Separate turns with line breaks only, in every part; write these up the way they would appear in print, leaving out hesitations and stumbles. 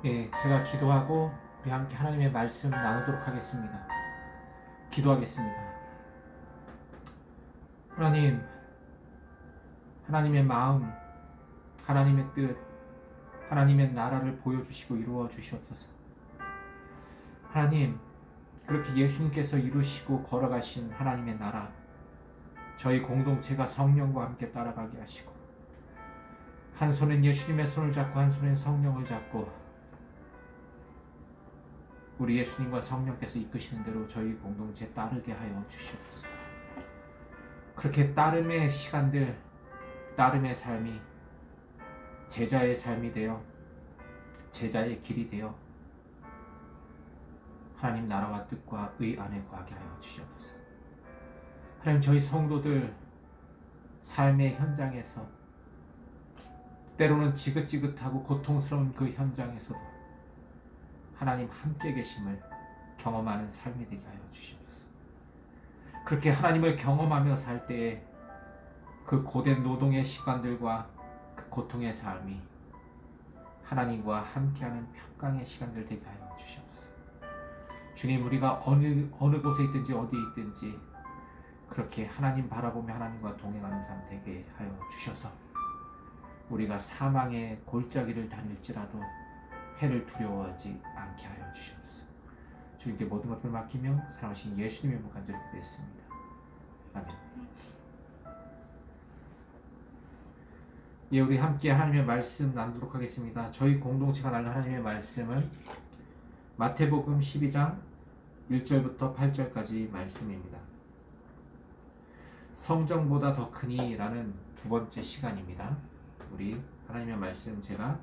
예, 제가 기도하고 우리 함께 하나님의 말씀 나누도록 하겠습니다. 기도하겠습니다. 하나님, 하나님의 마음, 하나님의 뜻, 하나님의 나라를 보여주시고 이루어 주시옵소서. 하나님, 그렇게 예수님께서 이루시고 걸어가신 하나님의 나라, 저희 공동체가 성령과 함께 따라가게 하시고, 한 손은 예수님의 손을 잡고 한 손은 성령을 잡고 우리 예수님과 성령께서 이끄시는 대로 저희 공동체 따르게 하여 주시옵소서. 그렇게 따름의 시간들, 따름의 삶이 제자의 삶이 되어 제자의 길이 되어 하나님 나라와 뜻과 의 안에 거하게 하여 주시옵소서. 하나님, 저희 성도들 삶의 현장에서 때로는 지긋지긋하고 고통스러운 그 현장에서도 하나님 함께 계심을 경험하는 삶이 되게 하여 주시옵소서. 그렇게 하나님을 경험하며 살 때에 그 고된 노동의 시간들과 그 고통의 삶이 하나님과 함께하는 평강의 시간들 되게 하여 주시옵소서. 주님, 우리가 어느 곳에 있든지 어디에 있든지 그렇게 하나님 바라보며 하나님과 동행하는 삶 되게 하여 주셔서 우리가 사망의 골짜기를 다닐지라도 해를 두려워하지 않게 하여 주시옵소서. 주님께 모든 것을 맡기며 사랑하신 예수님의 이름으로 간절히 기도했습니다. 아멘. 예, 우리 함께 하나님의 말씀 나누도록 하겠습니다. 저희 공동체가 나눌 하나님의 말씀은 마태복음 12장 1절부터 8절까지 말씀입니다. 성전보다 더 크니 라는 두 번째 시간입니다. 우리 하나님의 말씀 제가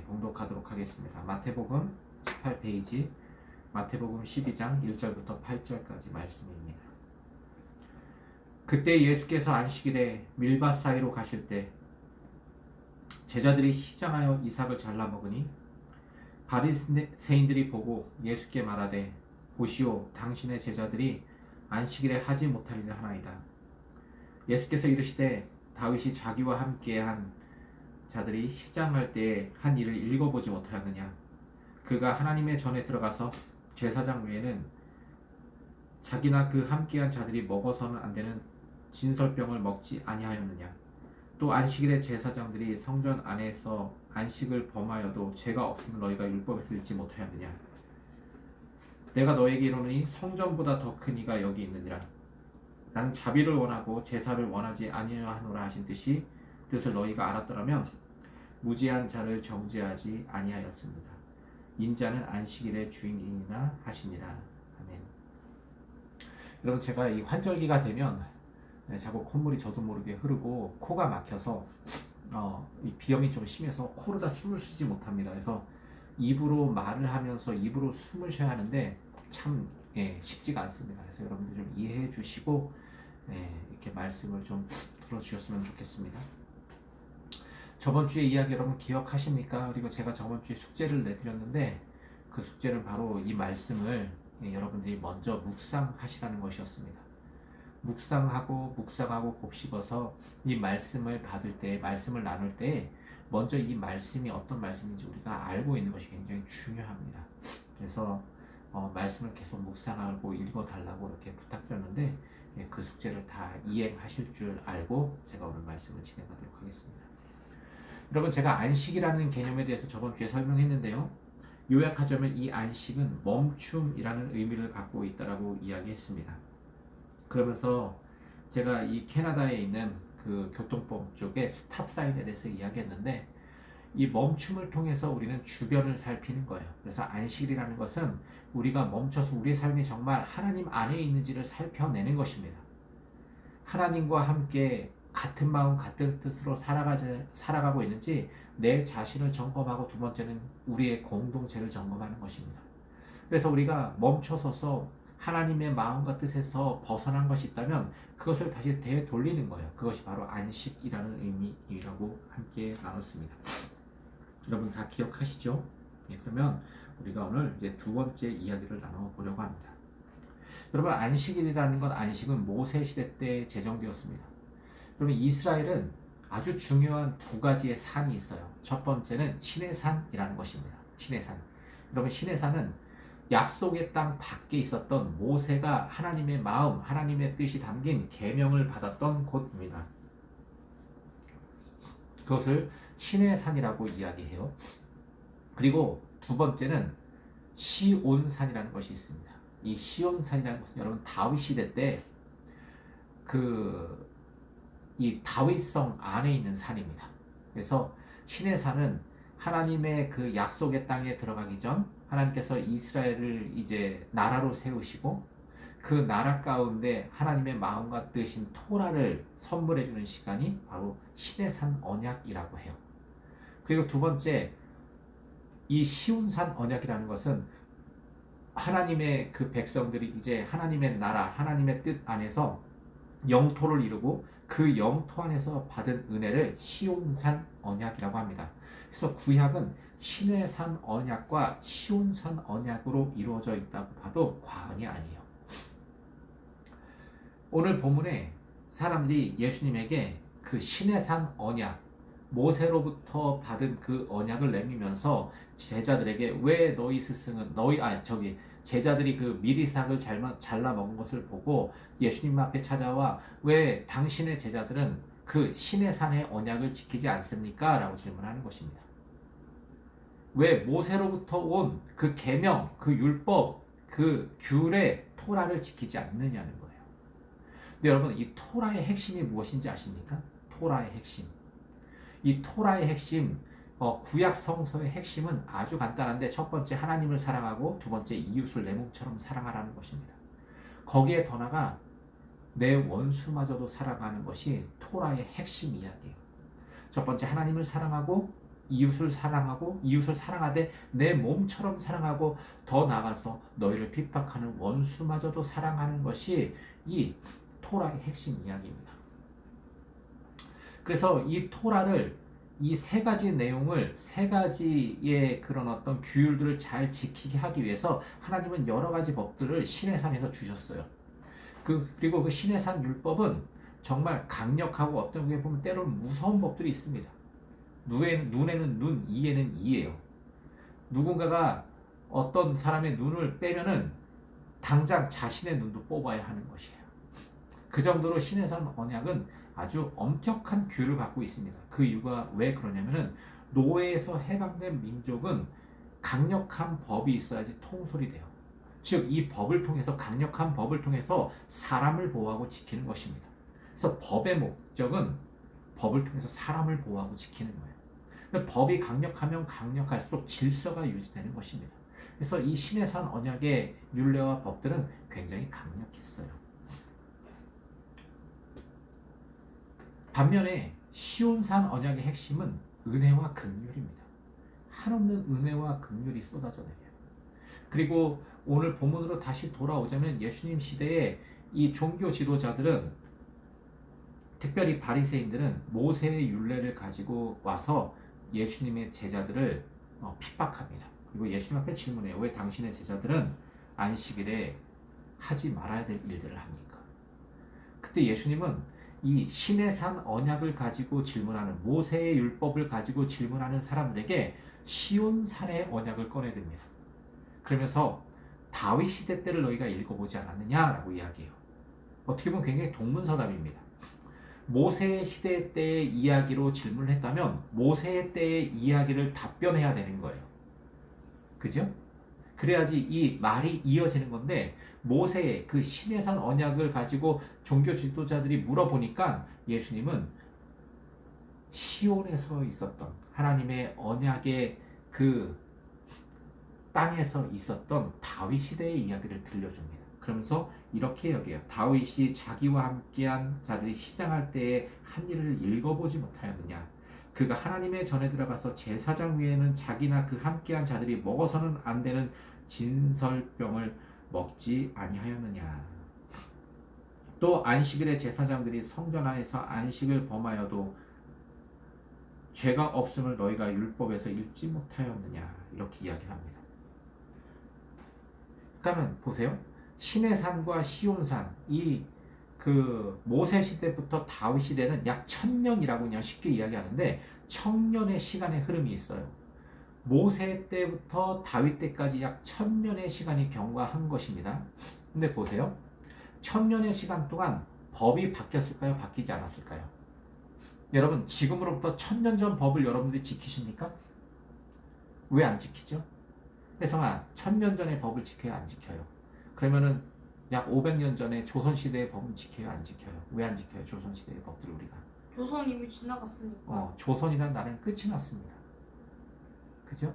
봉독하도록 하겠습니다. 마태복음 18페이지 마태복음 12장 1절부터 8절까지 말씀입니다. 그때 예수께서 안식일에 밀밭 사이로 가실 때 제자들이 시장하여 이삭을 잘라 먹으니 바리새인들이 보고 예수께 말하되 보시오, 당신의 제자들이 안식일에 하지 못할 일을 하나이다. 예수께서 이르시되 다윗이 자기와 함께한 자들이 시장할 때에 한 일을 읽어보지 못하였느냐? 그가 하나님의 전에 들어가서 제사장 외에는 자기나 그 함께한 자들이 먹어서는 안 되는 진설병을 먹지 아니하였느냐? 또 안식일에 제사장들이 성전 안에서 안식을 범하여도 죄가 없음을 너희가 율법에서 읽지 못하였느냐? 내가 너에게 이르노니 성전보다 더 큰 이가 여기 있느니라. 나는 자비를 원하고 제사를 원하지 아니하노라 하신 뜻을 너희가 알았더라면 무지한 자를 정죄하지 아니하였습니다. 인자는 안식일의 주인이나 하시니라. 아멘. 여러분, 제가 이 환절기가 되면 자꾸 콧물이 저도 모르게 흐르고 코가 막혀서 이 비염이 좀 심해서 코로다 숨을 쉬지 못합니다. 그래서 입으로 말을 하면서 입으로 숨을 쉬어야 하는데 참 쉽지가 않습니다. 그래서 여러분들 좀 이해해 주시고 이렇게 말씀을 좀 들어주셨으면 좋겠습니다. 저번 주에 이야기 여러분 기억하십니까? 그리고 제가 저번 주에 숙제를 내드렸는데 그 숙제는 바로 이 말씀을 여러분들이 먼저 묵상하시라는 것이었습니다. 묵상하고 곱씹어서 이 말씀을 받을 때, 말씀을 나눌 때 먼저 이 말씀이 어떤 말씀인지 우리가 알고 있는 것이 굉장히 중요합니다. 그래서 말씀을 계속 묵상하고 읽어달라고 이렇게 부탁드렸는데 그 숙제를 다 이행하실 줄 알고 제가 오늘 말씀을 진행하도록 하겠습니다. 여러분, 제가 안식이라는 개념에 대해서 저번 주에 설명했는데요. 요약하자면 이 안식은 멈춤이라는 의미를 갖고 있다고 이야기했습니다. 그러면서 제가 이 캐나다에 있는 그 교통법 쪽에 스탑 사인에 대해서 이야기했는데 이 멈춤을 통해서 우리는 주변을 살피는 거예요. 그래서 안식이라는 것은 우리가 멈춰서 우리의 삶이 정말 하나님 안에 있는지를 살펴내는 것입니다. 하나님과 함께 같은 마음 같은 뜻으로 살아가고 있는지 내 자신을 점검하고 두 번째는 우리의 공동체를 점검하는 것입니다. 그래서 우리가 멈춰서서 하나님의 마음과 뜻에서 벗어난 것이 있다면 그것을 다시 되돌리는 거예요. 그것이 바로 안식이라는 의미라고 함께 나눴습니다. 여러분 다 기억하시죠? 그러면 우리가 오늘 이제 두 번째 이야기를 나눠보려고 합니다. 여러분, 안식은 모세 시대 때 제정되었습니다. 그러면 이스라엘은 아주 중요한 두 가지의 산이 있어요. 첫 번째는 시내산이라는 것입니다. 시내산. 여러분 시내산은 약속의 땅 밖에 있었던 모세가 하나님의 마음, 하나님의 뜻이 담긴 계명을 받았던 곳입니다. 그것을 시내산이라고 이야기해요. 그리고 두 번째는 시온산이라는 것이 있습니다. 이 시온산이라는 것은 여러분 다윗 시대 때 이 다윗성 안에 있는 산입니다. 그래서 시내산은 하나님의 그 약속의 땅에 들어가기 전 하나님께서 이스라엘을 이제 나라로 세우시고 그 나라 가운데 하나님의 마음과 뜻인 토라를 선물해 주는 시간이 바로 시내산 언약이라고 해요. 그리고 두 번째, 이 시온산 언약이라는 것은 하나님의 그 백성들이 이제 하나님의 나라, 하나님의 뜻 안에서 영토를 이루고 그 영토 안에서 받은 은혜를 시온산 언약이라고 합니다. 그래서 구약은 시내산 언약과 시온산 언약으로 이루어져 있다고 봐도 과언이 아니에요. 오늘 본문에 사람들이 예수님에게 그 시내산 언약, 모세로부터 받은 그 언약을 내밀면서 제자들에게 왜 너희 스승은 제자들이 그 미리삭을 잘라 먹은 것을 보고 예수님 앞에 찾아와 왜 당신의 제자들은 그 시내산의 언약을 지키지 않습니까? 라고 질문하는 것입니다. 왜 모세로부터 온 그 계명, 그 율법, 그 규례, 토라를 지키지 않느냐는 거예요. 근데 여러분 이 토라의 핵심이 무엇인지 아십니까? 토라의 핵심. 이 토라의 핵심, 구약 성서의 핵심은 아주 간단한데 첫 번째 하나님을 사랑하고 두 번째 이웃을 내 몸처럼 사랑하라는 것입니다. 거기에 더 나아가 내 원수마저도 사랑하는 것이 토라의 핵심 이야기예요. 첫 번째 하나님을 사랑하고 이웃을 사랑하되 내 몸처럼 사랑하고 더 나아가서 너희를 핍박하는 원수마저도 사랑하는 것이 이 토라의 핵심 이야기입니다. 그래서 이 토라를 이 세 가지 내용을 세 가지의 그런 어떤 규율들을 잘 지키게 하기 위해서 하나님은 여러 가지 법들을 시내산에서 주셨어요. 그리고 그 시내산 율법은 정말 강력하고 어떤 게 보면 때로는 무서운 법들이 있습니다. 눈에는 눈, 이에는 이예요. 누군가가 어떤 사람의 눈을 빼면은 당장 자신의 눈도 뽑아야 하는 것이에요. 그 정도로 시내산 언약은 아주 엄격한 규율을 갖고 있습니다. 그 이유가 왜 그러냐면은 노예에서 해방된 민족은 강력한 법이 있어야지 통솔이 돼요. 즉 이 법을 통해서 강력한 법을 통해서 사람을 보호하고 지키는 것입니다. 그래서 법의 목적은 법을 통해서 사람을 보호하고 지키는 거예요. 법이 강력하면 강력할수록 질서가 유지되는 것입니다. 그래서 이 시내산 언약의 율례와 법들은 굉장히 강력했어요. 반면에 시온산 언약의 핵심은 은혜와 긍휼입니다. 한없는 은혜와 긍휼이 쏟아져 내려요. 그리고 오늘 본문으로 다시 돌아오자면 예수님 시대에 이 종교 지도자들은 특별히 바리새인들은 모세의 율례를 가지고 와서 예수님의 제자들을 핍박합니다. 그리고 예수님 앞에 질문해요. 왜 당신의 제자들은 안식일에 하지 말아야 될 일들을 합니까? 그때 예수님은 이 시내산 언약을 가지고 질문하는 모세의 율법을 가지고 질문하는 사람들에게 시온산의 언약을 꺼내듭니다. 그러면서 다윗 시대 때를 너희가 읽어보지 않았느냐라고 이야기해요. 어떻게 보면 굉장히 동문서답입니다. 모세의 시대 때의 이야기로 질문을 했다면 모세의 때의 이야기를 답변해야 되는 거예요. 그죠? 그래야지 이 말이 이어지는 건데 모세의 그 시내산 언약을 가지고 종교 지도자들이 물어보니까 예수님은 시온에서 있었던 하나님의 언약의 그 땅에서 있었던 다윗 시대의 이야기를 들려줍니다. 그러면서 이렇게 여겨요. 다윗이 자기와 함께한 자들이 시장할 때의 한 일을 읽어보지 못하였느냐. 그가 하나님의 전에 들어가서 제사장 위에는 자기나 그 함께한 자들이 먹어서는 안 되는 진설병을 먹지 아니하였느냐. 또 안식일에 제사장들이 성전 안에서 안식을 범하여도 죄가 없음을 너희가 율법에서 읽지 못하였느냐. 이렇게 이야기합니다. 그러면 보세요. 시내산과 시온산, 이 그 모세 시대부터 다윗 시대는 약 1000년이라고 그냥 쉽게 이야기하는데 1000년의 시간의 흐름이 있어요. 모세 때부터 다윗 때까지 약 1000년의 시간이 경과한 것입니다. 근데 보세요. 1000년의 시간 동안 법이 바뀌었을까요? 바뀌지 않았을까요? 여러분, 지금으로부터 1000년 전 법을 여러분들이 지키십니까? 왜 안 지키죠? 혜성아, 1000년 전의 법을 지켜야 안 지켜요? 그러면은 약 500년 전에 조선시대의 법은 지켜요? 안 지켜요? 왜 안 지켜요? 조선시대의 법들을 우리가.
조선 이미 지나갔으니까.
조선이란 나라는 끝이 났습니다. 그죠?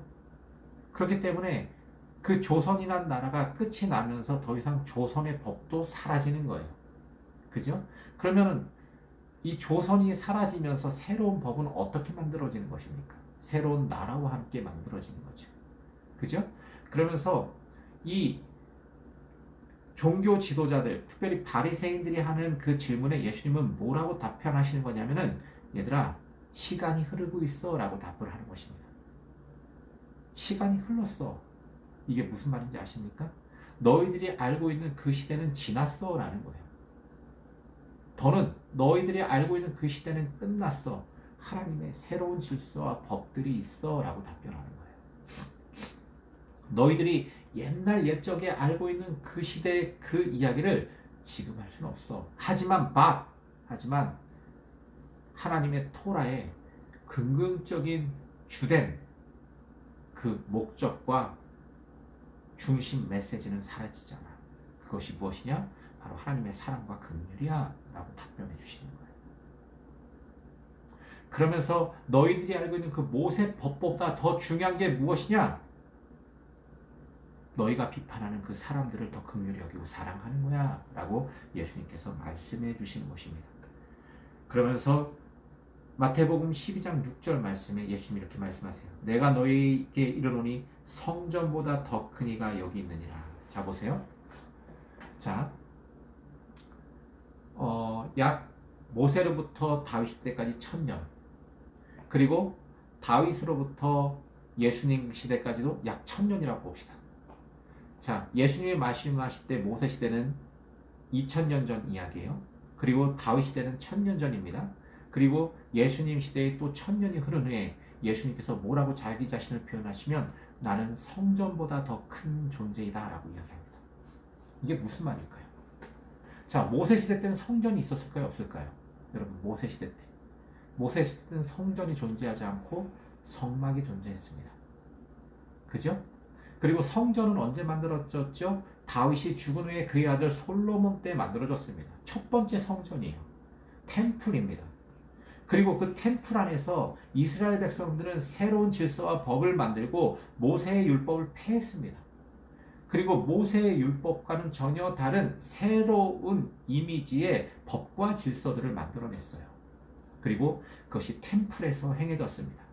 그렇기 때문에 그 조선이란 나라가 끝이 나면서 더 이상 조선의 법도 사라지는 거예요. 그죠? 그러면은 이 조선이 사라지면서 새로운 법은 어떻게 만들어지는 것입니까? 새로운 나라와 함께 만들어지는 거죠. 그죠? 그러면서 이 종교 지도자들, 특별히 바리새인들이 하는 그 질문에 예수님은 뭐라고 답변하시는 거냐면은 얘들아, 시간이 흐르고 있어 라고 답을 하는 것입니다. 시간이 흘렀어. 이게 무슨 말인지 아십니까? 너희들이 알고 있는 그 시대는 지났어 라는 거예요. 더는 너희들이 알고 있는 그 시대는 끝났어. 하나님의 새로운 질서와 법들이 있어 라고 답변하는 거예요. 너희들이 옛날 옛적에 알고 있는 그 시대의 그 이야기를 지금 할 수는 없어. 하지만 하나님의 토라의 근근적인 주된 그 목적과 중심 메시지는 사라지잖아. 그것이 무엇이냐? 바로 하나님의 사랑과 긍휼이야 라고 답변해 주시는 거예요. 그러면서 너희들이 알고 있는 그 모세 법보다 더 중요한 게 무엇이냐? 너희가 비판하는 그 사람들을 더 긍휼히 여기고 사랑하는 거야 라고 예수님께서 말씀해 주시는 것입니다. 그러면서 마태복음 12장 6절 말씀에 예수님이 이렇게 말씀하세요. 내가 너희에게 이르노니 성전보다 더 큰 이가 여기 있느니라. 자, 보세요. 자, 약 모세로부터 다윗 때까지 1000년, 그리고 다윗으로부터 예수님 시대까지도 약 1000년이라고 봅시다. 자, 예수님이 말씀하실 때 모세 시대는 2000년 전 이야기예요. 그리고 다윗 시대는 1000년 전입니다. 그리고 예수님 시대에 또 1000년이 흐른 후에 예수님께서 뭐라고 자기 자신을 표현하시면 나는 성전보다 더 큰 존재이다 라고 이야기합니다. 이게 무슨 말일까요? 자, 모세 시대 때는 성전이 있었을까요? 없을까요? 여러분, 모세 시대 때. 모세 시대 때는 성전이 존재하지 않고 성막이 존재했습니다. 그죠? 그리고 성전은 언제 만들어졌죠? 다윗이 죽은 후에 그의 아들 솔로몬 때 만들어졌습니다. 첫 번째 성전이에요. 템플입니다. 그리고 그 템플 안에서 이스라엘 백성들은 새로운 질서와 법을 만들고 모세의 율법을 폐했습니다. 그리고 모세의 율법과는 전혀 다른 새로운 이미지의 법과 질서들을 만들어냈어요. 그리고 그것이 템플에서 행해졌습니다.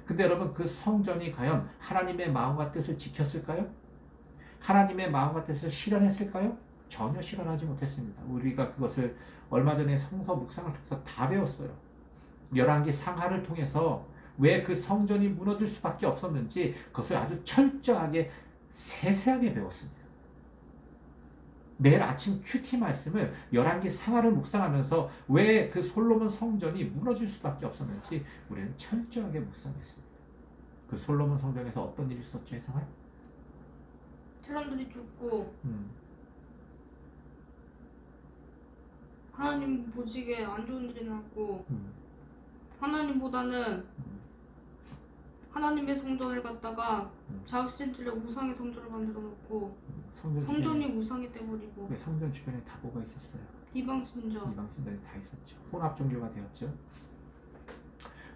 근데 여러분, 그 성전이 과연 하나님의 마음과 뜻을 지켰을까요? 하나님의 마음과 뜻을 실현했을까요? 전혀 실현하지 못했습니다. 우리가 그것을 얼마 전에 성서 묵상을 통해서 다 배웠어요. 열왕기 상하를 통해서 왜 그 성전이 무너질 수밖에 없었는지 그것을 아주 철저하게 세세하게 배웠습니다. 매일 아침 큐티 말씀을 열왕기 상하를 묵상하면서 왜 그 솔로몬 성전이 무너질 수밖에 없었는지 우리는 철저하게 묵상했습니다. 그 솔로몬 성전에서 어떤 일이 있었죠, 혜성아?
사람들이 죽고 하나님 보시기에 안 좋은 일이 났고 하나님보다는 하나님의 성전을 갖다가 자신들의 우상의 성전을 만들어 놓고 성전이 우상이 돼버리고
성전 주변에 다 뭐가 있었어요?
이방신전이
다 있었죠. 혼합 종교가 되었죠.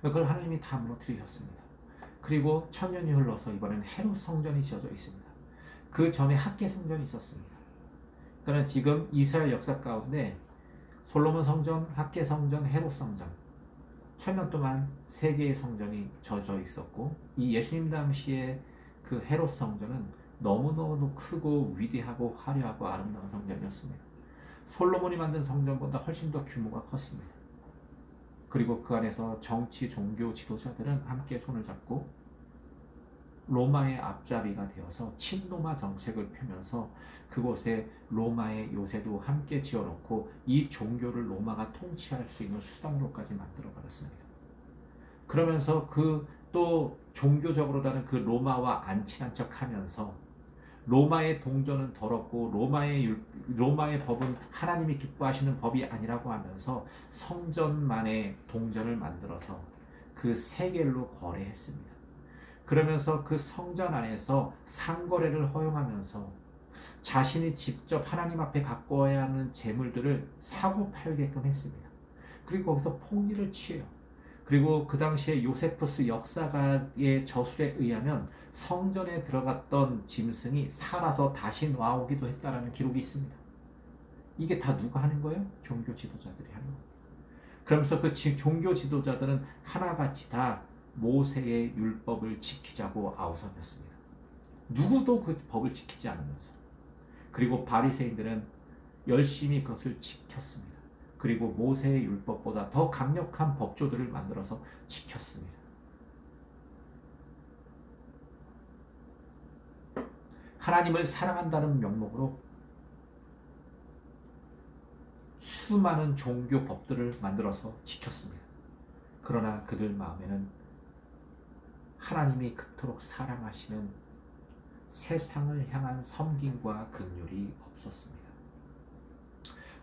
그걸 하나님이 다 무너뜨리셨습니다. 그리고 1000년이 흘러서 이번에는 헤롯 성전이 지어져 있습니다. 그 전에 학계 성전이 있었습니다. 그러니까 지금 이스라엘 역사 가운데 솔로몬 성전, 학계 성전, 헤롯 성전 1000년 동안 세 개의 성전이 져져 있었고 이 예수님 당시에 그 헤롯 성전은 너무너무 크고 위대하고 화려하고 아름다운 성전이었습니다. 솔로몬이 만든 성전보다 훨씬 더 규모가 컸습니다. 그리고 그 안에서 정치, 종교 지도자들은 함께 손을 잡고 로마의 앞잡이가 되어서 친로마 정책을 펴면서 그곳에 로마의 요새도 함께 지어놓고 이 종교를 로마가 통치할 수 있는 수단으로까지 만들어버렸습니다. 그러면서 그 또 종교적으로다는 그 로마와 안 친한 척하면서 로마의 동전은 더럽고 로마의 법은 하나님이 기뻐하시는 법이 아니라고 하면서 성전만의 동전을 만들어서 그 세겔로 거래했습니다. 그러면서 그 성전 안에서 상거래를 허용하면서 자신이 직접 하나님 앞에 갖고 와야 하는 재물들을 사고 팔게끔 했습니다. 그리고 거기서 폭리를 취해요. 그리고 그 당시에 요세푸스 역사가의 저술에 의하면 성전에 들어갔던 짐승이 살아서 다시 나오기도 했다라는 기록이 있습니다. 이게 다 누가 하는 거예요? 종교 지도자들이 하는 거예요. 그러면서 그 종교 지도자들은 하나같이 다 모세의 율법을 지키자고 아우성했습니다. 누구도 그 법을 지키지 않으면서. 그리고 바리새인들은 열심히 그것을 지켰습니다. 그리고 모세의 율법보다 더 강력한 법조들을 만들어서 지켰습니다. 하나님을 사랑한다는 명목으로 수많은 종교 법들을 만들어서 지켰습니다. 그러나 그들 마음에는 하나님이 그토록 사랑하시는 세상을 향한 섬김과 긍휼이 없었습니다.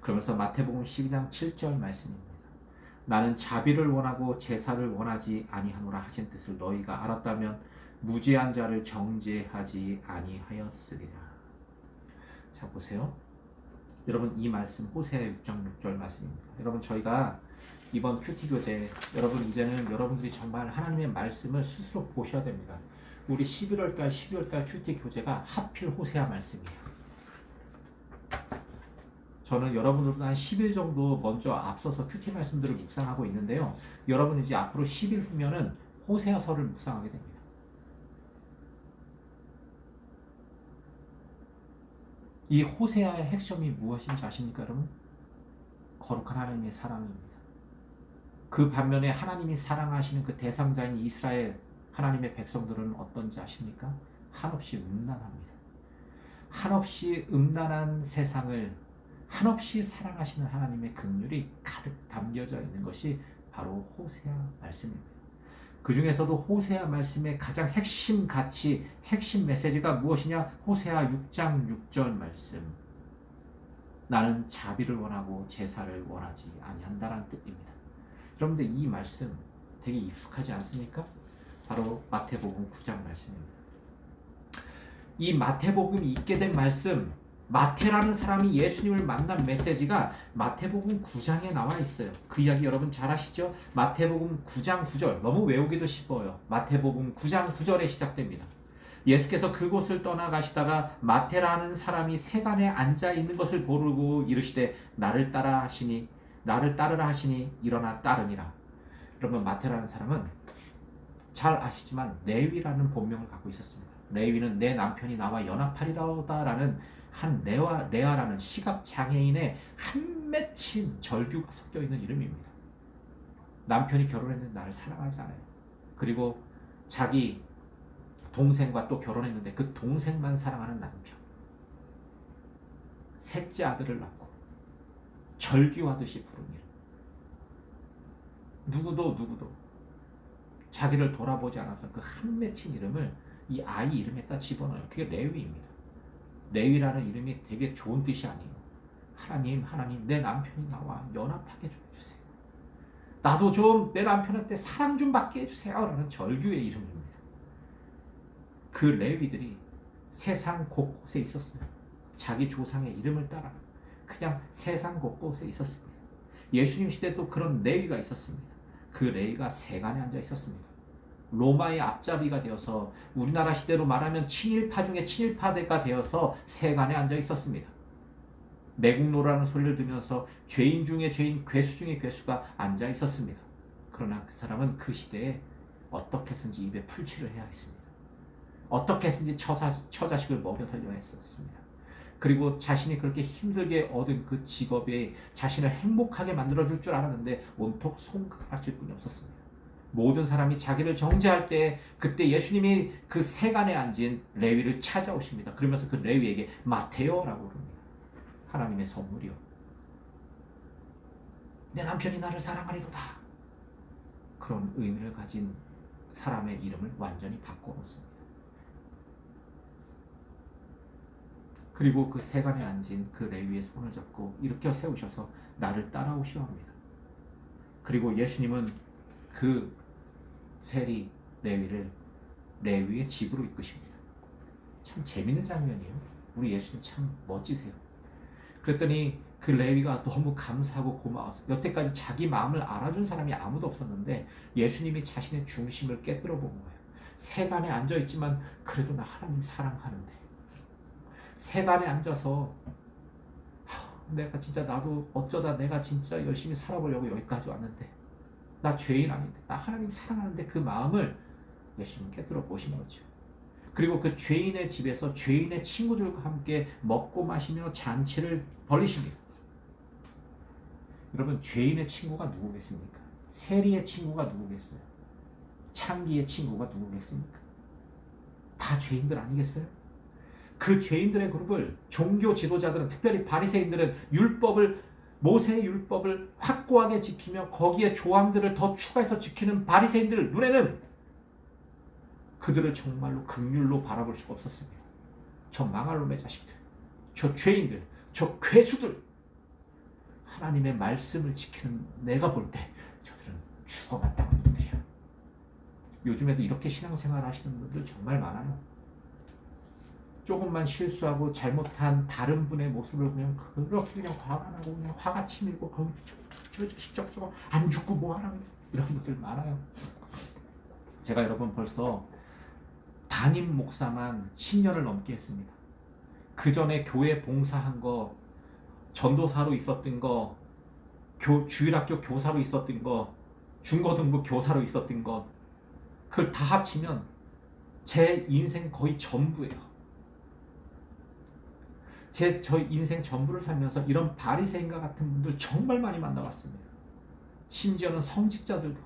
그러면서 마태복음 12장 7절 말씀입니다. 나는 자비를 원하고 제사를 원하지 아니하노라 하신 뜻을 너희가 알았다면 무죄한 자를 정죄하지 아니하였으리라. 자, 보세요. 여러분, 이 말씀 호세아 6장 6절 말씀입니다. 여러분, 저희가 이번 큐티 교재, 여러분 이제는 여러분들이 정말 하나님의 말씀을 스스로 보셔야 됩니다. 우리 11월달 큐티 교재가 하필 호세아 말씀이에요. 저는 여러분들보다 한 10일 정도 먼저 앞서서 큐티 말씀들을 묵상하고 있는데요. 여러분 이제 앞으로 10일 후면은 호세아서를 묵상하게 됩니다. 이 호세아의 핵심이 무엇인지 아십니까, 여러분? 거룩한 하나님의 사랑입니다. 그 반면에 하나님이 사랑하시는 그 대상자인 이스라엘 하나님의 백성들은 어떤지 아십니까? 한없이 음란합니다. 한없이 음란한 세상을 한없이 사랑하시는 하나님의 긍휼이 가득 담겨져 있는 것이 바로 호세아 말씀입니다. 그 중에서도 호세아 말씀의 가장 핵심 가치, 핵심 메시지가 무엇이냐? 호세아 6장 6절 말씀. 나는 자비를 원하고 제사를 원하지 아니한다라는 뜻입니다. 여러분들 이 말씀 되게 익숙하지 않습니까? 바로 마태복음 9장 말씀입니다. 이 마태복음이 있게 된 말씀, 마태라는 사람이 예수님을 만난 메시지가 마태복음 9장에 나와 있어요. 그 이야기 여러분 잘 아시죠? 마태복음 9장 9절, 너무 외우기도 쉽어요. 마태복음 9장 9절에 시작됩니다. 예수께서 그곳을 떠나가시다가 마태라는 사람이 세간에 앉아 있는 것을 보르고 이르시되 나를 따르라 하시니 일어나 따르니라. 여러분, 마태라는 사람은 잘 아시지만 레위라는 본명을 갖고 있었습니다. 레위는 내 남편이 나와 연합하리라오다라는 한 레아라는 시각장애인의 한 맺힌 절규가 섞여 있는 이름입니다. 남편이 결혼했는데 나를 사랑하지 않아요. 그리고 자기 동생과 또 결혼했는데 그 동생만 사랑하는 남편. 셋째 아들을 낳고 절규하듯이 부른 이름. 누구도 자기를 돌아보지 않아서 그 한 맺힌 이름을 이 아이 이름에다 집어넣어요. 그게 레위입니다. 레위라는 이름이 되게 좋은 뜻이 아니에요. 하나님, 내 남편이 나와 연합하게 좀 해주세요. 나도 좀 내 남편한테 사랑 좀 받게 해주세요. 라는 절규의 이름입니다. 그 레위들이 세상 곳곳에 있었어요. 자기 조상의 이름을 따라 그냥 세상 곳곳에 있었습니다. 예수님 시대도 그런 레위가 있었습니다. 그 레위가 세간에 앉아 있었습니다. 로마의 앞잡이가 되어서 우리나라 시대로 말하면 친일파 중에 친일파대가 되어서 세간에 앉아 있었습니다. 매국노라는 소리를 들으면서 죄인 중에 죄인, 괴수 중에 괴수가 앉아 있었습니다. 그러나 그 사람은 그 시대에 어떻게 해서든지 입에 풀칠을 해야 했습니다. 어떻게 해서든지 처자식을 먹여 살려야 했었습니다. 그리고 자신이 그렇게 힘들게 얻은 그 직업에 자신을 행복하게 만들어줄 줄 알았는데 온통 손가락질 뿐이 없었습니다. 모든 사람이 자기를 정죄할 때 그때 예수님이 그 세간에 앉은 레위를 찾아오십니다. 그러면서 그 레위에게 마테오라고 부릅니다. 하나님의 선물이요. 내 남편이 나를 사랑하리로다. 그런 의미를 가진 사람의 이름을 완전히 바꿔놓습니다. 그리고 그 세간에 앉은 그 레위의 손을 잡고 일으켜 세우셔서 나를 따라오시오 합니다. 그리고 예수님은 그 세리 레위를 레위의 집으로 이끄십니다. 참 재밌는 장면이에요. 우리 예수님 참 멋지세요. 그랬더니 그 레위가 너무 감사하고 고마워서 여태까지 자기 마음을 알아준 사람이 아무도 없었는데 예수님이 자신의 중심을 깨뜨려 본 거예요. 세간에 앉아있지만 그래도 나 하나님 사랑하는데, 세간에 앉아서 내가 진짜 나도 어쩌다 내가 진짜 열심히 살아보려고 여기까지 왔는데 나 죄인 아닌데 나 하나님 사랑하는데 그 마음을 예수님 깨뜨려 보신 거죠. 그리고 그 죄인의 집에서 죄인의 친구들과 함께 먹고 마시며 잔치를 벌이십니다. 여러분, 죄인의 친구가 누구겠습니까? 세리의 친구가 누구겠어요? 창기의 친구가 누구겠습니까? 다 죄인들 아니겠어요? 그 죄인들의 그룹을 종교 지도자들은, 특별히 바리새인들은 모세의 율법을 확고하게 지키며 거기에 조항들을 더 추가해서 지키는 바리새인들 눈에는 그들을 정말로 긍휼로 바라볼 수가 없었습니다. 저 망할 놈의 자식들, 저 죄인들, 저 괴수들, 하나님의 말씀을 지키는 내가 볼 때 저들은 죽어마땅한 놈들이야. 요즘에도 이렇게 신앙생활 하시는 분들 정말 많아요. 조금만 실수하고 잘못한 다른 분의 모습을 보면 그렇게 그냥 화가 나고 그냥 화가 치밀고 저 자식 저거 안 죽고 뭐하라고, 이런 분들 많아요. 제가 여러분 벌써 담임 목사만 10년을 넘게 했습니다. 그 전에 교회 봉사한 거, 전도사로 있었던 거, 주일학교 교사로 있었던 거, 중고등부 교사로 있었던 거, 그걸 다 합치면 제 인생 거의 전부예요. 저 인생 전부를 살면서 이런 바리새인과 같은 분들 정말 많이 만나봤습니다. 심지어는 성직자들도,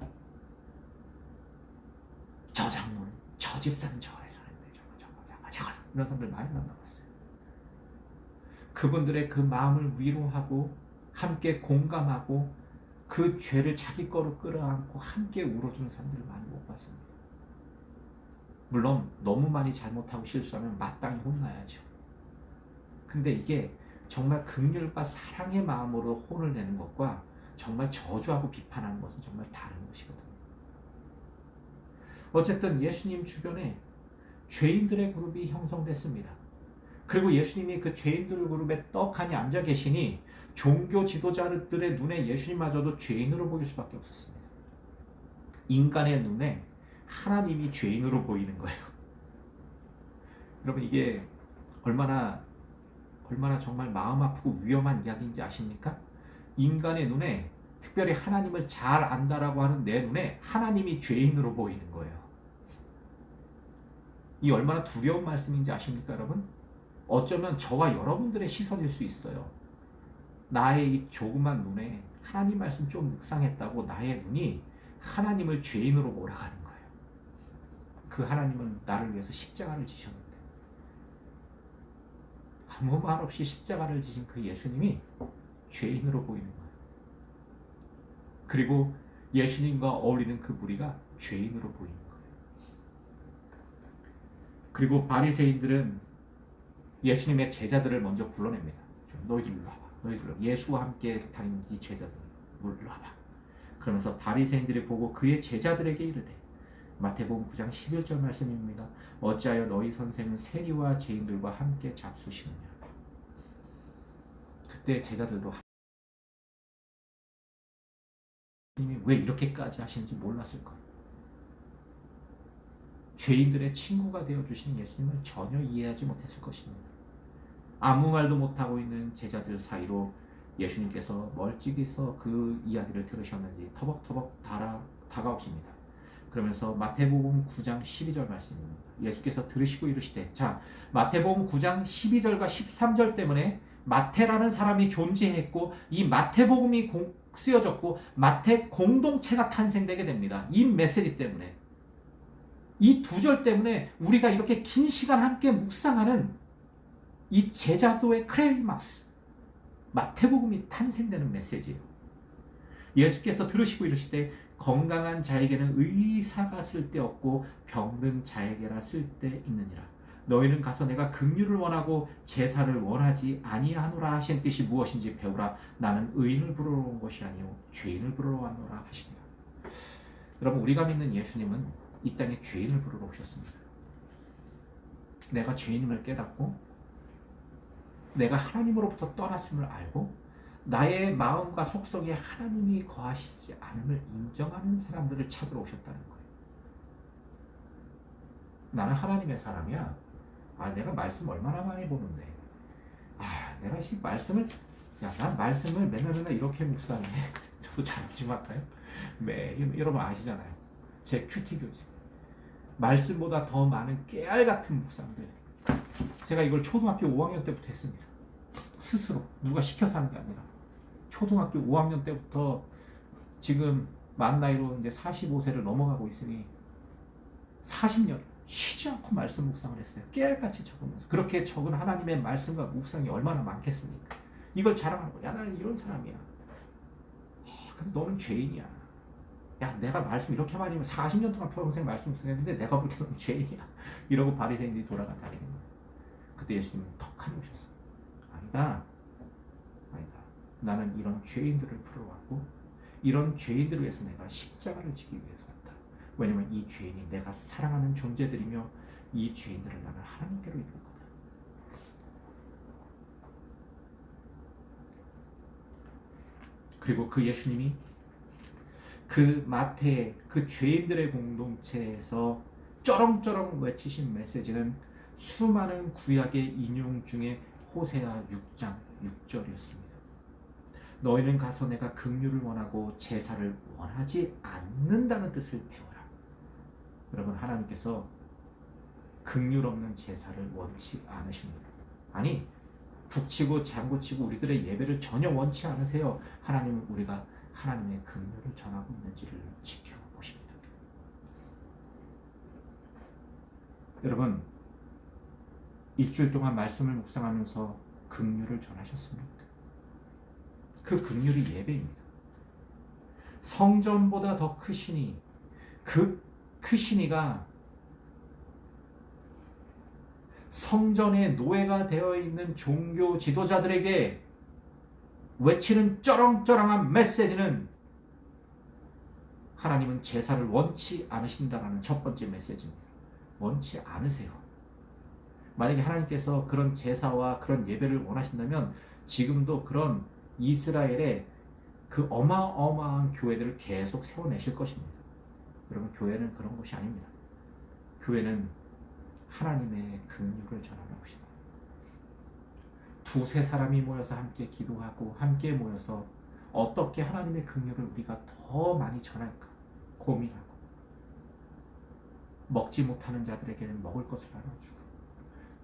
저 장로는, 저 집사는 저래 사는데 저거 이런 사람들 많이 만나봤어요. 그분들의 그 마음을 위로하고 함께 공감하고 그 죄를 자기 거로 끌어안고 함께 울어주는 사람들을 많이 못 봤습니다. 물론 너무 많이 잘못하고 실수하면 마땅히 혼나야죠. 근데 이게 정말 긍휼과 사랑의 마음으로 혼을 내는 것과 정말 저주하고 비판하는 것은 정말 다른 것이거든요. 어쨌든 예수님 주변에 죄인들의 그룹이 형성됐습니다. 그리고 예수님이 그 죄인들 그룹에 떡하니 앉아 계시니 종교 지도자들의 눈에 예수님마저도 죄인으로 보일 수밖에 없었습니다. 인간의 눈에 하나님이 죄인으로 보이는 거예요. 여러분, 이게 얼마나 정말 마음 아프고 위험한 이야기인지 아십니까? 인간의 눈에, 특별히 하나님을 잘 안다라고 하는 내 눈에 하나님이 죄인으로 보이는 거예요. 이 얼마나 두려운 말씀인지 아십니까, 여러분? 어쩌면 저와 여러분들의 시선일 수 있어요. 나의 이 조그만 눈에 하나님 말씀 좀 묵상했다고 나의 눈이 하나님을 죄인으로 몰아가는 거예요. 그 하나님은 나를 위해서 십자가를 지셨는데, 아무 말 없이 십자가를 지신 그 예수님이 죄인으로 보이는 거예요. 그리고 예수님과 어울리는 그 무리가 죄인으로 보이는 거예요. 그리고 바리새인들은 예수님의 제자들을 먼저 불러냅니다. 너희들 일로 와봐. 너희들 예수와 함께 다니는 이 제자들 일로 와봐. 그러면서 바리새인들이 보고 그의 제자들에게 이르되, 마태복음 9장 11절 말씀입니다. 어찌하여 너희 선생은 세리와 죄인들과 함께 잡수시느냐. 그때 제자들도 하나님이 왜 이렇게까지 하시는지 몰랐을 거예요. 죄인들의 친구가 되어주시는 예수님을 전혀 이해하지 못했을 것입니다. 아무 말도 못하고 있는 제자들 사이로 예수님께서 멀찍이서 그 이야기를 들으셨는지 터벅터벅 다가오십니다. 그러면서 마태복음 9장 12절 말씀입니다. 예수께서 들으시고 이르시되, 자, 마태복음 9장 12절과 13절 때문에 마태라는 사람이 존재했고 이 마태복음이 쓰여졌고 마태 공동체가 탄생되게 됩니다. 이 메시지 때문에, 이 두 절 때문에 우리가 이렇게 긴 시간 함께 묵상하는 이 제자도의 크레이막스, 마태복음이 탄생되는 메시지예요. 예수께서 들으시고 이르시되 건강한 자에게는 의사가 쓸데없고 병든 자에게라 쓸데있느니라. 너희는 가서 내가 긍휼을 원하고 제사를 원하지 아니하노라 하신 뜻이 무엇인지 배우라. 나는 의인을 부르러 온 것이 아니요 죄인을 부르러 왔노라 하시니라. 여러분, 우리가 믿는 예수님은 이 땅에 죄인을 부르러 오셨습니다. 내가 죄인임을 깨닫고 내가 하나님으로부터 떠났음을 알고 나의 마음과 속속에 하나님이 거하시지 않음을 인정하는 사람들을 찾으러 오셨다는 거예요. 나는 하나님의 사람이야. 내가 말씀 얼마나 많이 보는데. 내가 이 말씀을, 난 말씀을 맨날 이렇게 묵상해. 저도 잘 좀 할까요? 매일, 여러분 아시잖아요. 제 큐티교지. 말씀보다 더 많은 깨알 같은 묵상들. 제가 이걸 초등학교 5학년 때부터 했습니다. 스스로. 누가 시켜서 하는 게 아니라. 초등학교 5학년 때부터 지금 만 나이로 이제 45세를 넘어가고 있으니 40년 쉬지 않고 말씀 묵상을 했어요. 깨알같이 적으면서. 그렇게 적은 하나님의 말씀과 묵상이 얼마나 많겠습니까? 이걸 자랑하는 거야. 나는 이런 사람이야. 근데 너는 죄인이야. 내가 말씀 이렇게 많이 하면 40년 동안 평생 말씀 묵상했는데 내가 볼 때는 죄인이야. 이러고 바리새인들이 돌아다니는 거예요. 그때 예수님은 턱하니 오셨어요. 아니다. 나는 이런 죄인들을 부르러 왔고 이런 죄인들을 위해서 내가 십자가를 지기 위해서 왔다. 왜냐면 이 죄인이 내가 사랑하는 존재들이며 이 죄인들을 나는 하나님께로 이끌 거다. 그리고 그 예수님이 그 마태의 그 죄인들의 공동체에서 쩌렁쩌렁 외치신 메시지는 수많은 구약의 인용 중에 호세아 6장 6절이었습니다. 너희는 가서 내가 긍휼을 원하고 제사를 원하지 않는다는 뜻을 배워라. 여러분, 하나님께서 긍휼 없는 제사를 원치 않으십니다. 아니, 북치고 장구치고 우리들의 예배를 전혀 원치 않으세요. 하나님은 우리가 하나님의 긍휼을 전하고 있는지를 지켜보십니다. 여러분, 일주일 동안 말씀을 묵상하면서 긍휼을 전하셨습니까? 그 긍휼이 예배입니다. 성전보다 더 크시니 그 크시니가 성전의 노예가 되어 있는 종교 지도자들에게 외치는 쩌렁쩌렁한 메시지는 하나님은 제사를 원치 않으신다라는 첫 번째 메시지입니다. 원치 않으세요. 만약에 하나님께서 그런 제사와 그런 예배를 원하신다면 지금도 그런 이스라엘의 그 어마어마한 교회들을 계속 세워내실 것입니다. 여러분, 교회는 그런 곳이 아닙니다. 교회는 하나님의 긍휼을 전하는 곳입니다. 두세 사람이 모여서 함께 기도하고 함께 모여서 어떻게 하나님의 긍휼을 우리가 더 많이 전할까 고민하고, 먹지 못하는 자들에게는 먹을 것을 나눠주고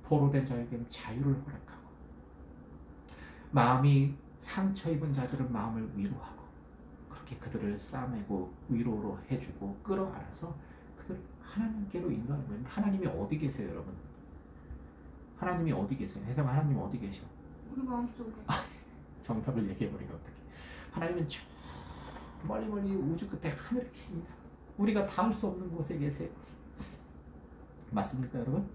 포로된 자에게는 자유를 허락하고, 마음이 상처 입은 자들은 마음을 위로하고, 그렇게 그들을 싸매고 위로로 해주고 끌어안아서 그들을 하나님께로 인도하는 거예요. 하나님이 어디 계세요, 여러분? 하나님이 어디 계세요? 혜성아, 하나님 어디 계셔?
우리 마음속에.
정답을 얘기해버리면 어떡해. 하나님은 저 멀리 우주 끝에 하늘에 있습니다. 우리가 닿을 수 없는 곳에 계세요. 맞습니까, 여러분?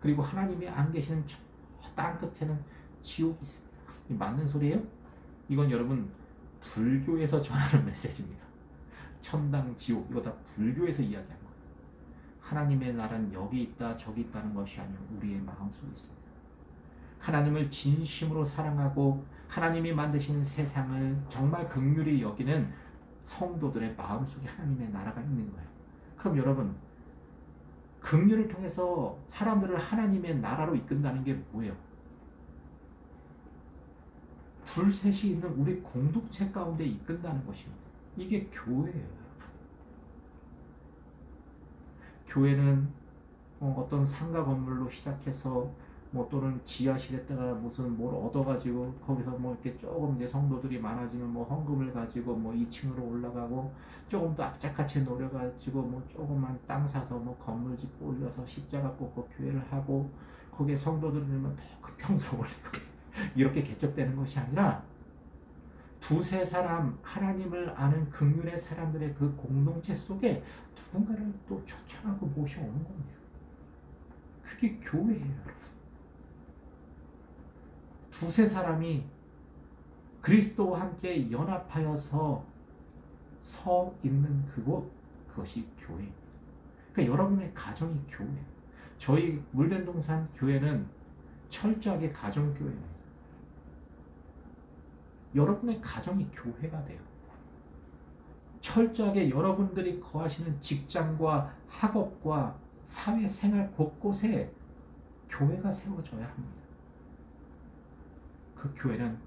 그리고 하나님이 안 계시는 저 땅 끝에는 지옥이 있습니다. 맞는 소리예요? 이건 여러분 불교에서 전하는 메시지입니다. 천당, 지옥, 이거 다 불교에서 이야기한 거예요. 하나님의 나라는 여기 있다 저기 있다는 것이 아니고 우리의 마음속에 있습니다. 하나님을 진심으로 사랑하고 하나님이 만드신 세상을 정말 긍휼히 여기는 성도들의 마음속에 하나님의 나라가 있는 거예요. 그럼 여러분, 긍휼을 통해서 사람들을 하나님의 나라로 이끈다는 게 뭐예요? 둘, 셋이 있는 우리 공동체 가운데 이끈다는 것입니다. 이게 교회예요, 여러분. 교회는 어떤 상가 건물로 시작해서 또는 지하실에다가 무슨 뭘 얻어가지고 거기서 이렇게 조금 이제 성도들이 많아지면 헌금을 가지고 2층으로 올라가고, 조금 더 악착같이 노려가지고 조금만 땅 사서 건물 짓고 올려서 십자가 꽂고 교회를 하고, 거기에 성도들이 넣으면 더 큰 평수 올리고 이렇게 개척되는 것이 아니라, 두세 사람 하나님을 아는 긍휼의 사람들의 그 공동체 속에 누군가를 또 초청하고 모셔오는 겁니다. 그게 교회예요, 여러분. 두세 사람이 그리스도와 함께 연합하여서 서 있는 그곳, 그것이 교회입니다. 그러니까 여러분의 가정이 교회예요. 저희 물된동산 교회는 철저하게 가정교회입니다. 여러분의 가정이 교회가 돼요. 철저하게 여러분들이 거하시는 직장과 학업과 사회생활 곳곳에 교회가 세워져야 합니다. 그 교회는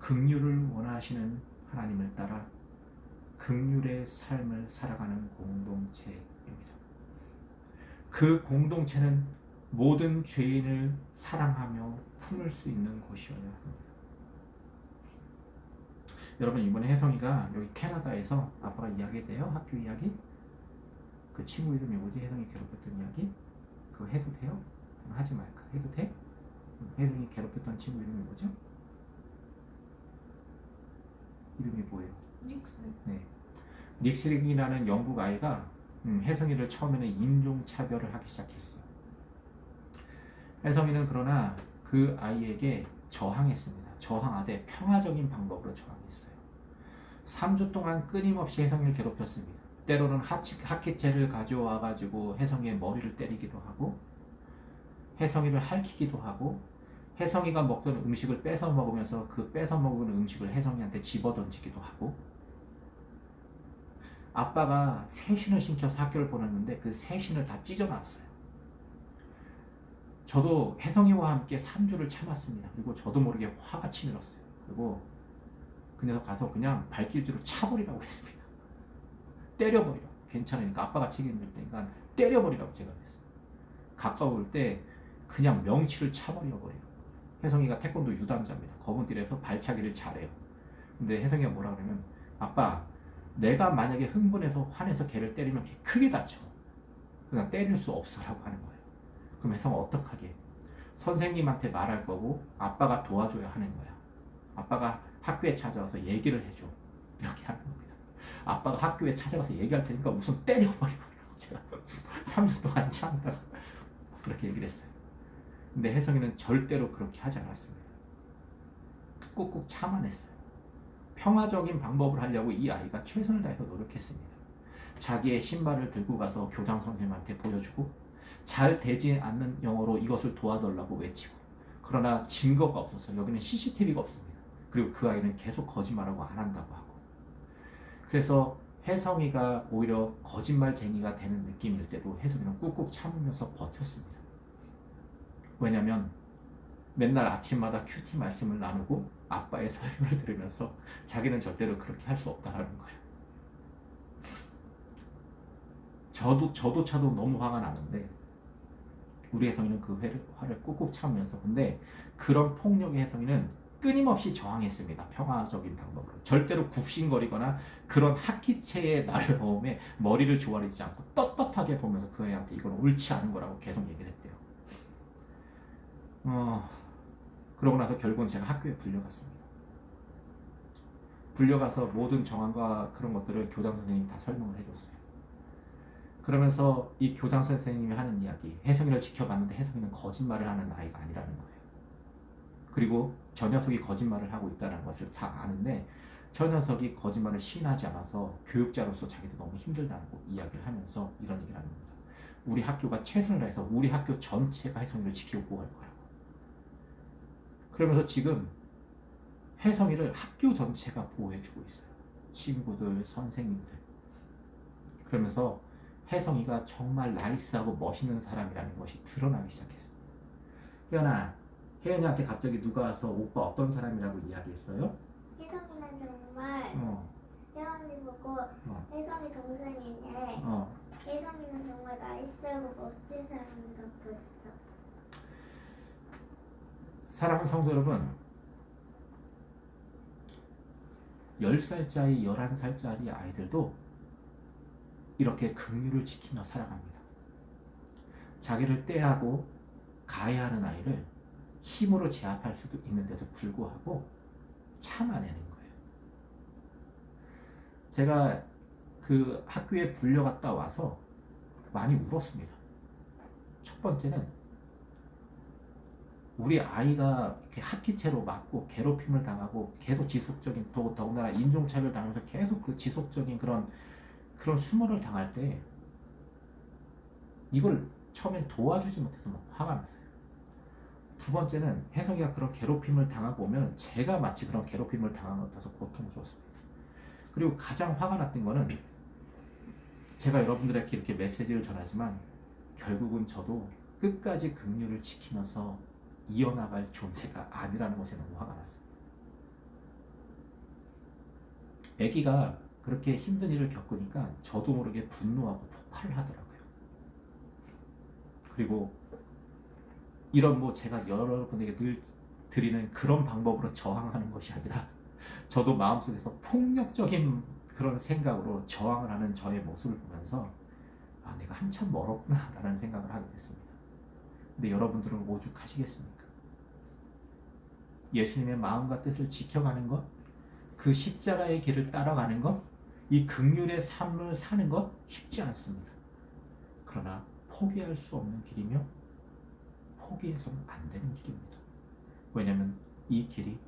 긍휼을 원하시는 하나님을 따라 긍휼의 삶을 살아가는 공동체입니다. 그 공동체는 모든 죄인을 사랑하며 품을 수 있는 곳이어야 합니다. 여러분, 이번에 혜성이가 여기 캐나다에서 아빠가 이야기해요? 학교 이야기? 그 친구 이름이 뭐지? 혜성이 괴롭혔던 이야기? 그거 해도 돼요? 하지 말까? 해도 돼? 혜성이 괴롭혔던 친구 이름이 뭐죠? 이름이 뭐예요?
닉슨.
네. 닉슨이라는 영국 아이가 혜성이를 처음에는 인종차별을 하기 시작했어요. 혜성이는 그러나 그 아이에게 저항했습니다. 저항하되 평화적인 방법으로 저항했어요. 3주 동안 끊임없이 혜성이를 괴롭혔습니다. 때로는 학기채를 가져와 가지고 혜성이의 머리를 때리기도 하고 혜성이를 핥히기도 하고 혜성이가 먹던 음식을 뺏어 먹으면서 그 뺏어 먹은 음식을 혜성이한테 집어던지기도 하고 아빠가 새신을 신켜서 학교를 보냈는데 그 새신을 다 찢어놨어요. 저도 혜성이와 함께 3주를 참았습니다. 그리고 저도 모르게 화가 치밀었어요. 그리고 그 녀석 가서 그냥 발길질로 차버리라고 했습니다. 때려버리라고. 괜찮으니까 아빠가 책임질 테니까 때려버리라고 제가 했어요. 가까울 때 그냥 명치를 차버려버려요. 혜성이가 태권도 유단자입니다. 검은띠에서 발차기를 잘해요. 근데 혜성이가 뭐라 그러면 아빠, 내가 만약에 흥분해서 화내서 걔를 때리면 걔 크게 다쳐. 그냥 때릴 수 없어라고 하는 거예요. 그럼 혜성아 어떡하게? 선생님한테 말할 거고 아빠가 도와줘야 하는 거야. 아빠가 학교에 찾아와서 얘기를 해줘. 이렇게 하는 겁니다. 아빠가 학교에 찾아가서 얘기할 테니까 우선 때려버리라고 제가 3주 동안 참다가 그렇게 얘기를 했어요. 근데 혜성이는 절대로 그렇게 하지 않았습니다. 꾹꾹 참아냈어요. 평화적인 방법을 하려고 이 아이가 최선을 다해서 노력했습니다. 자기의 신발을 들고 가서 교장 선생님한테 보여주고 잘 되지 않는 영어로 이것을 도와달라고 외치고 그러나 증거가 없어서 여기는 CCTV가 없습니다. 그리고 그 아이는 계속 거짓말하고 안 한다고 하고 그래서 혜성이가 오히려 거짓말쟁이가 되는 느낌일 때도 혜성이는 꾹꾹 참으면서 버텼습니다. 왜냐하면 맨날 아침마다 큐티 말씀을 나누고 아빠의 설명을 들으면서 자기는 절대로 그렇게 할 수 없다라는 거예요. 저도 차도 너무 화가 나는데 우리 혜성이는 그 화를 꾹꾹 참으면서 근데 그런 폭력의 혜성이는 끊임없이 저항했습니다. 평화적인 방법으로. 절대로 굽신거리거나 그런 학기체의 날려움에 머리를 조아리지 않고 떳떳하게 보면서 그 애한테 이건 옳지 않은 거라고 계속 얘기를 했대요. 그러고 나서 결국은 제가 학교에 불려갔습니다. 불려가서 모든 정황과 그런 것들을 교장 선생님이 다 설명을 해줬어요. 그러면서 이 교장 선생님이 하는 이야기, 혜성이를 지켜봤는데 혜성이는 거짓말을 하는 아이가 아니라는 거예요. 그리고 저 녀석이 거짓말을 하고 있다는 것을 다 아는데 저 녀석이 거짓말을 시인하지 않아서 교육자로서 자기도 너무 힘들다고 이야기를 하면서 이런 얘기를 합니다. 우리 학교가 최선을 다해서 우리 학교 전체가 혜성이를 지키고 보호할 거라고. 그러면서 지금 혜성이를 학교 전체가 보호해주고 있어요. 친구들, 선생님들. 그러면서 혜성이가 정말 나이스하고 멋있는 사람이라는 것이 드러나기 시작했습니다. 혜연이한테 갑자기 누가 와서 오빠 어떤 사람이라고 이야기했어요?
혜성이는 정말 혜원이 보고 혜성이 동생이네. 혜성이는 정말 나이스하고 멋진 사람이라고 했어.
사랑하는 성도 여러분, 10살짜리, 11살짜리 아이들도 이렇게 긍휼을 지키며 살아갑니다. 자기를 떼하고 가해하는 아이를 힘으로 제압할 수도 있는데도 불구하고 참아내는 제가 그 학교에 불려갔다 와서 많이 울었습니다. 첫 번째는 우리 아이가 이렇게 학기체로 맞고 괴롭힘을 당하고 계속 지속적인 더군다나 인종차별 당하면서 계속 그 지속적인 그런 수모를 당할 때 이걸 처음엔 도와주지 못해서 막 화가 났어요. 두 번째는 혜성이가 그런 괴롭힘을 당하고 오면 제가 마치 그런 괴롭힘을 당한 것 같아서 고통스러웠습니다. 그리고 가장 화가 났던 거는 제가 여러분들에게 이렇게 메시지를 전하지만 결국은 저도 끝까지 긍휼을 지키면서 이어나갈 존재가 아니라는 것에 너무 화가 났습니다. 아기가 그렇게 힘든 일을 겪으니까 저도 모르게 분노하고 폭발을 하더라고요. 그리고 이런 제가 여러분에게 늘 드리는 그런 방법으로 저항하는 것이 아니라 저도 마음속에서 폭력적인 그런 생각으로 저항을 하는 저의 모습을 보면서 내가 한참 멀었구나 라는 생각을 하게 됐습니다. 근데 여러분들은 오죽하시겠습니까? 예수님의 마음과 뜻을 지켜가는 것, 그 십자가의 길을 따라가는 것, 이 긍휼의 삶을 사는 것 쉽지 않습니다. 그러나 포기할 수 없는 길이며 포기해서는 안 되는 길입니다. 왜냐하면 이 길이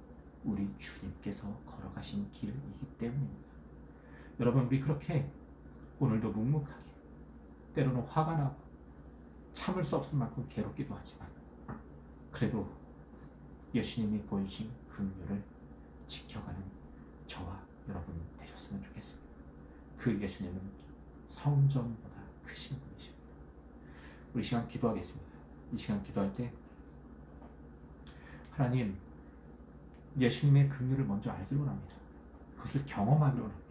우리 주님께서 걸어가신 길이기 때문입니다. 여러분, 우리 그렇게 오늘도 묵묵하게 때로는 화가 나고 참을 수 없을 만큼 괴롭기도 하지만 그래도 예수님이 보여주신 긍휼을 지켜가는 저와 여러분 되셨으면 좋겠습니다. 그 예수님은 성전보다 크신 분이십니다. 우리 시간 기도하겠습니다. 이 시간 기도할 때 하나님, 예수님의 긍휼을 먼저 알기로 합니다. 그것을 경험하기로 합니다.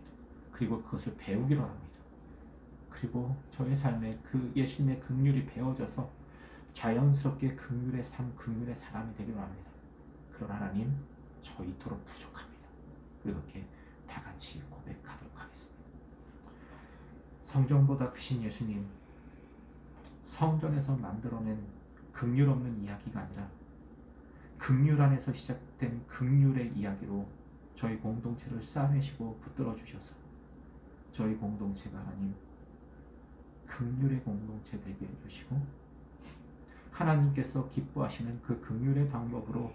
그리고 그것을 배우기로 합니다. 그리고 저의 삶에 그 예수님의 긍휼이 배워져서 자연스럽게 긍휼의 삶, 긍휼의 사람이 되기로 합니다. 그러나 하나님, 저 이토록 부족합니다. 그리고 이렇게 다 같이 고백하도록 하겠습니다. 성전보다 크신 예수님, 성전에서 만들어낸 긍휼 없는 이야기가 아니라 긍휼 안에서 시작된 긍휼의 이야기로 저희 공동체를 싸매시고 붙들어 주셔서 저희 공동체가 하나님 긍휼의 공동체 되게 해주시고 하나님께서 기뻐하시는 그 긍휼의 방법으로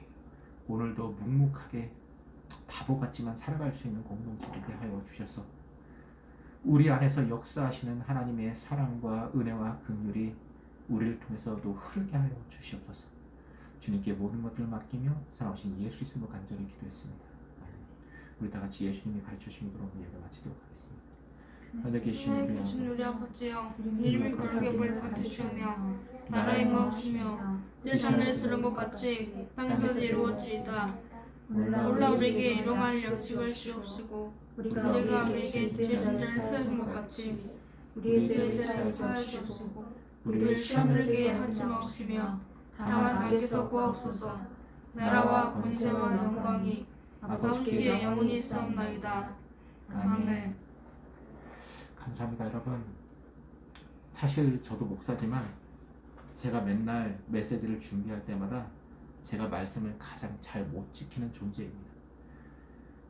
오늘도 묵묵하게 바보 같지만 살아갈 수 있는 공동체 되게 하여 주셔서 우리 안에서 역사하시는 하나님의 사랑과 은혜와 긍휼이 우리를 통해서도 흐르게 하여 주시옵소서. 주님께 모든 것들을 맡기며 살아오신 예수 이름으로 간절히 기도했습니다. 우리 다 같이 예수님이 가르쳐주신 대로 예배 마치도록 하겠습니다. 하늘에 계신
우리 아버지여, 이름이 거룩하게 뭘 받으시오며 나라의 마옵시며 늘 하늘에 들은 것 같이 땅에서도 이루어지이다. 몰라 우리에게 일용할 양식을 주옵시고 우리가 우리에게 죄 짓는 자를 사하신 것 같이 우리의 죄를 사하시옵시고 우리를 시험 들게 하지 마옵시며 다만 악에서 구하옵소서. 나라와 권세와 영광이 아버지께 영원히 있사옵나이다. 아멘.
감사합니다. 여러분, 사실 저도 목사지만 제가 맨날 메시지를 준비할 때마다 제가 말씀을 가장 잘 못 지키는 존재입니다.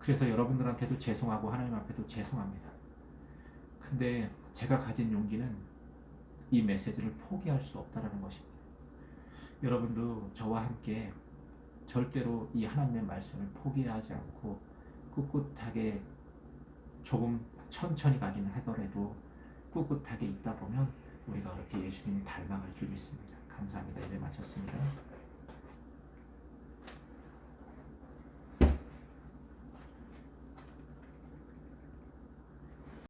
그래서 여러분들한테도 죄송하고 하나님 앞에도 죄송합니다. 근데 제가 가진 용기는 이 메시지를 포기할 수 없다는 것입니다. 여러분도 저와 함께 절대로 이 하나님의 말씀을 포기하지 않고 꿋꿋하게 조금 천천히 가긴 하더라도 꿋꿋하게 있다 보면 우리가 그렇게 예수님을 닮아갈 줄 믿습니다. 감사합니다. 예배 마쳤습니다.